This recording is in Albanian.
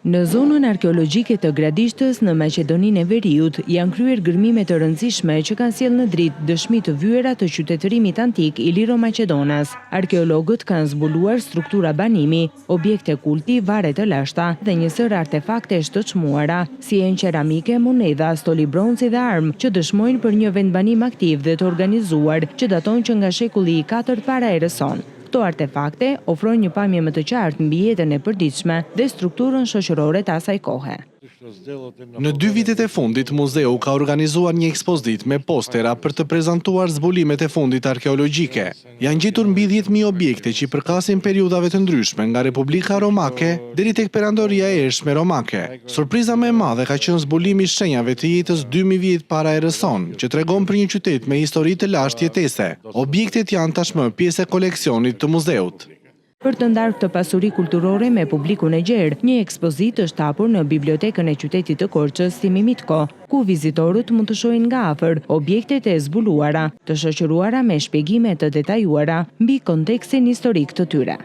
Në zonën arkeologjike të Gradishtës në Maqedoninë e Veriut janë kryer gërmime të rëndësishme që kanë sjellë në dritë dëshmi të vëra të qytetërimit antik iliro-maqedonas. Arkeologët kanë zbuluar struktura banimi, objekte kulti, vare të lashta dhe një sër artefakte shtoçmuara, si enjë keramike, monedha, stoli bronzi dhe armë, që dëshmojnë për një vendbanim aktiv dhe të organizuar që daton që nga shekulli i 4 para erës sonë. Këto artefakte ofrojnë një pamje më të qartë mbi jetën e përditshme dhe strukturën shoqërore të asaj kohe. Në 2 vitet e fundit, muzeu ka organizuar një ekspozit me postera për të prezantuar zbulimet e fundit arkeologjike. Janë gjetur mbi 10.000 objekte që përkasin periudhave të ndryshme nga Republika Romake deri tek perandoria e ershme romake. Surpriza më e madhe ka qenë zbulimi i shenjave të jetës 2000 vjet para erës sonë, që tregon për një qytet me histori të lashtë jetese. Objektet janë tashmë pjesë e koleksionit të muzeut. Për të ndarë këtë pasuri kulturore me publikun e gjerë, një ekspozit është hapur në bibliotekën e qytetit të Korçës Timi Mitko, ku vizitorët mund të shohin nga afër objektet e zbuluara, të shoqëruara me shpjegime të detajuara mbi kontekstin historik të tyre.